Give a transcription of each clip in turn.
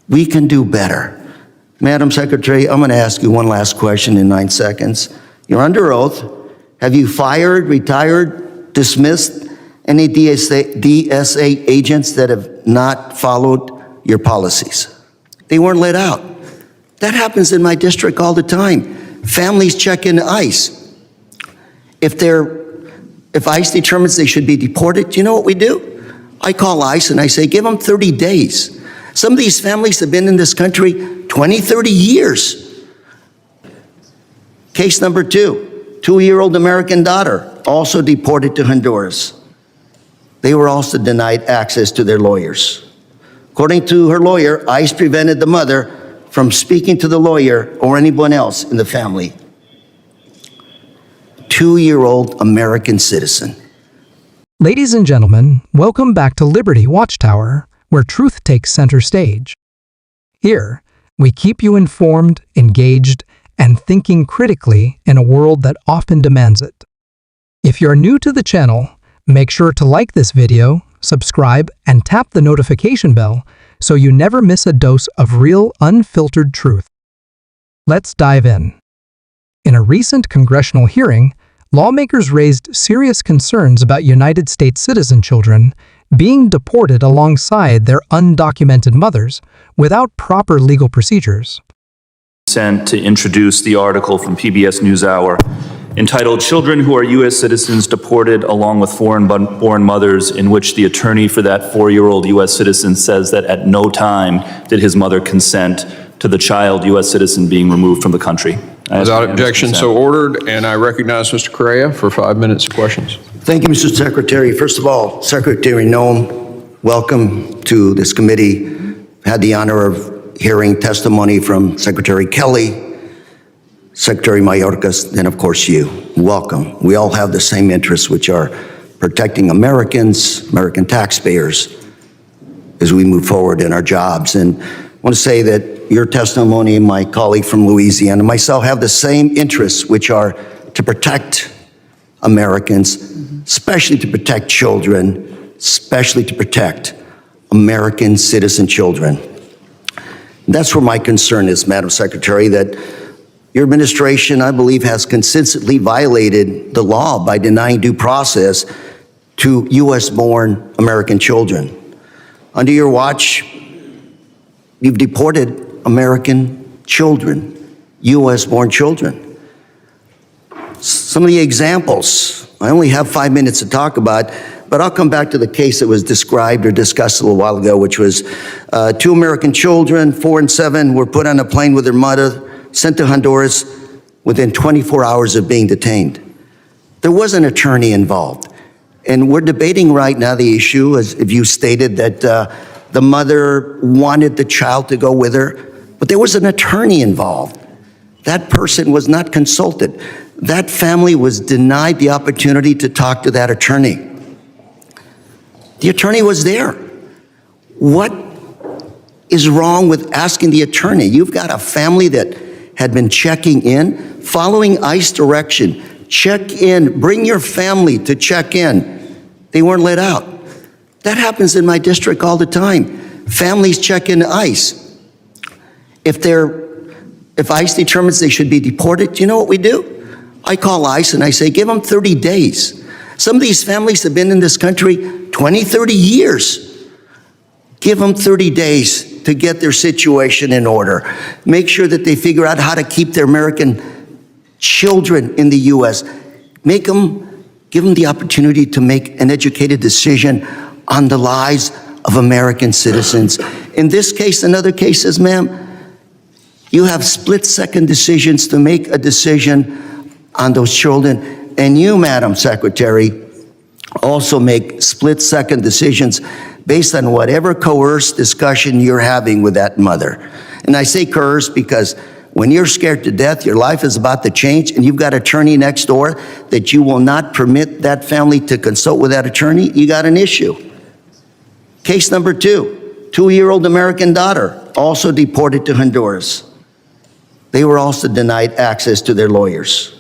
We can do better. Madam Secretary, I'm going to ask you one last question in 9 seconds. You're under oath. Have you fired, retired, dismissed any DSA agents that have not followed your policies? They weren't let out. That happens in my district all the time. Families check into ICE. If ICE determines they should be deported, you know what we do? I call ICE and I say, give them 30 days. Some of these families have been in this country 20, 30 years. Case number 2, 2-year-old American daughter, also deported to Honduras. They were also denied access to their lawyers. According to her lawyer, ICE prevented the mother from speaking to the lawyer or anyone else in the family. 2-year-old American citizen. Ladies and gentlemen, welcome back to Liberty Watchtower, where truth takes center stage. Here, we keep you informed, engaged, and thinking critically in a world that often demands it. If you're new to the channel, make sure to like this video, subscribe, and tap the notification bell so you never miss a dose of real, unfiltered truth. Let's dive in. In a recent congressional hearing, lawmakers raised serious concerns about United States citizen children being deported alongside their undocumented mothers without proper legal procedures. Sent to introduce the article from PBS NewsHour entitled "Children Who Are U.S. Citizens Deported Along with Foreign-Born Mothers," in which the attorney for that 4-year-old U.S. citizen says that at no time did his mother consent to the child U.S. citizen being removed from the country. Without objection, so ordered, and I recognize Mr. Correa for 5 minutes of questions. Thank you, Mr. Secretary. First of all, Secretary Noem, welcome to this committee. Had the honor of hearing testimony from Secretary Kelly, Secretary Mayorkas, and of course you. Welcome. We all have the same interests, which are protecting Americans, American taxpayers, as we move forward in our jobs. And I want to say that your testimony, my colleague from Louisiana, and myself have the same interests, which are to protect Americans, especially to protect children, especially to protect American citizen children. That's where my concern is, Madam Secretary, that your administration, I believe, has consistently violated the law by denying due process to U.S.-born American children. Under your watch, you've deported American children, U.S.-born children. Some of the examples, I only have 5 minutes to talk about, but I'll come back to the case that was described or discussed a little while ago, which was 2 American children, 4 and 7, were put on a plane with their mother, sent to Honduras within 24 hours of being detained. There was an attorney involved. And we're debating right now the issue, as if you stated, that the mother wanted the child to go with her, but there was an attorney involved. That person was not consulted. That family was denied the opportunity to talk to that attorney. The attorney was there. What is wrong with asking the attorney? You've got a family that had been checking in, following ICE direction. Check in, bring your family to check in. They weren't let out. That happens in my district all the time. Families check into ICE. If ICE determines they should be deported, you know what we do? I call ICE and I say, give them 30 days. Some of these families have been in this country 20, 30 years. Give them 30 days to get their situation in order. Make sure that they figure out how to keep their American children in the U.S. Give them the opportunity to make an educated decision on the lives of American citizens. In this case and other cases, ma'am, you have split-second decisions to make a decision on those children. And you, Madam Secretary, also make split-second decisions based on whatever coerced discussion you're having with that mother. And I say coerced because when you're scared to death, your life is about to change, and you've got an attorney next door that you will not permit that family to consult with that attorney, you got an issue. Case number 2, 2-year-old American daughter, also deported to Honduras. They were also denied access to their lawyers.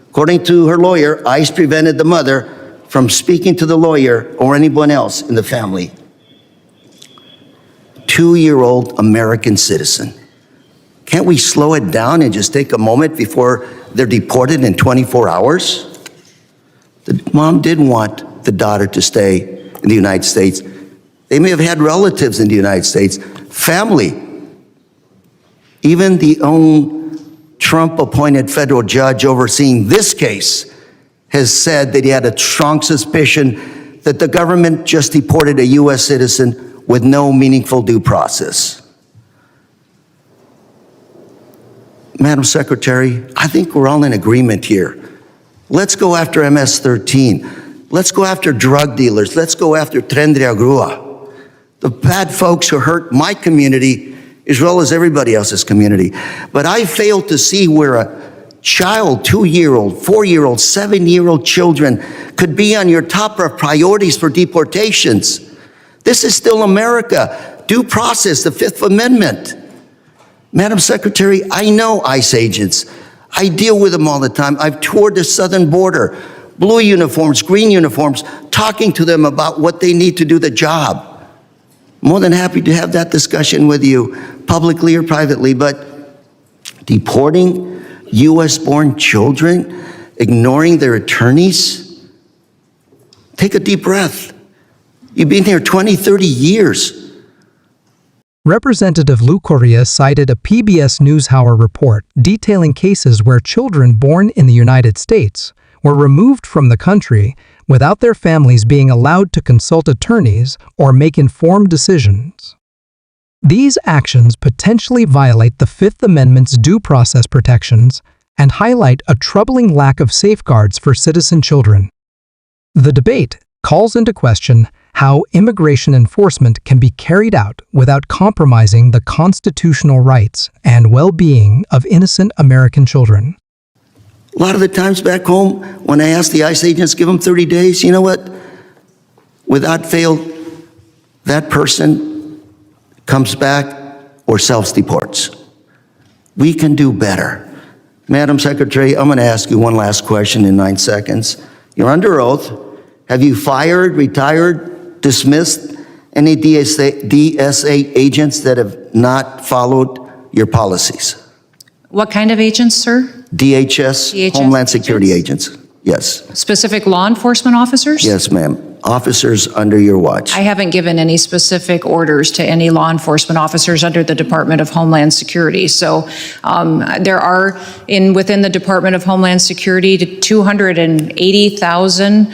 According to her lawyer, ICE prevented the mother from speaking to the lawyer or anyone else in the family. 2-year-old American citizen. Can't we slow it down and just take a moment before they're deported in 24 hours? The mom didn't want the daughter to stay in the United States. They may have had relatives in the United States, family. Even the own Trump-appointed federal judge overseeing this case has said that he had a strong suspicion that the government just deported a U.S. citizen with no meaningful due process. Madam Secretary, I think we're all in agreement here. Let's go after MS-13. Let's go after drug dealers. Let's go after Tren de Grúa, the bad folks who hurt my community as well as everybody else's community. But I fail to see where a child, 2-year-old, 4-year-old, 7-year-old children could be on your top of priorities for deportations. This is still America. Due process, the Fifth Amendment. Madam Secretary, I know ICE agents. I deal with them all the time. I've toured the southern border, blue uniforms, green uniforms, talking to them about what they need to do the job. More than happy to have that discussion with you, publicly or privately, but deporting U.S.-born children, ignoring their attorneys, take a deep breath. You've been here 20, 30 years. Representative Lou Correa cited a PBS NewsHour report detailing cases where children born in the United States were removed from the country without their families being allowed to consult attorneys or make informed decisions. These actions potentially violate the Fifth Amendment's due process protections and highlight a troubling lack of safeguards for citizen children. The debate calls into question how immigration enforcement can be carried out without compromising the constitutional rights and well-being of innocent American children. A lot of the times back home, when I ask the ICE agents, give them 30 days, you know what? Without fail, that person comes back or self-deports. We can do better. Madam Secretary, I'm going to ask you one last question in 9 seconds. You're under oath. Have you fired, retired, dismissed any DSA agents that have not followed your policies? What kind of agents, sir? DHS, Homeland Security agents. Yes. Specific law enforcement officers? Yes, ma'am. Officers under your watch. I haven't given any specific orders to any law enforcement officers under the Department of Homeland Security. So there are within the Department of Homeland Security 280,000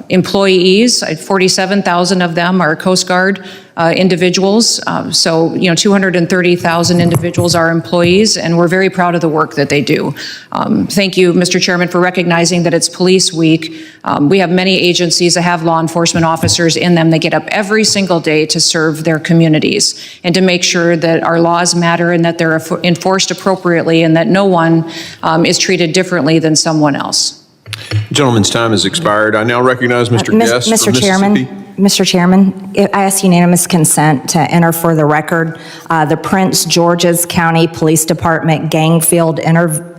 employees. 47,000 of them are Coast Guard individuals. So, 230,000 individuals are employees, and we're very proud of the work that they do. Thank you, Mr. Chairman, for recognizing that it's Police Week. We have many agencies that have law enforcement officers in them. They get up every single day to serve their communities and to make sure that our laws matter and that they're enforced appropriately and that no one is treated differently than someone else. Gentleman's time has expired. I now recognize Mr. Guest from Mr. Chairman, I ask unanimous consent to enter for the record the Prince George's County Police Department Gangfield interview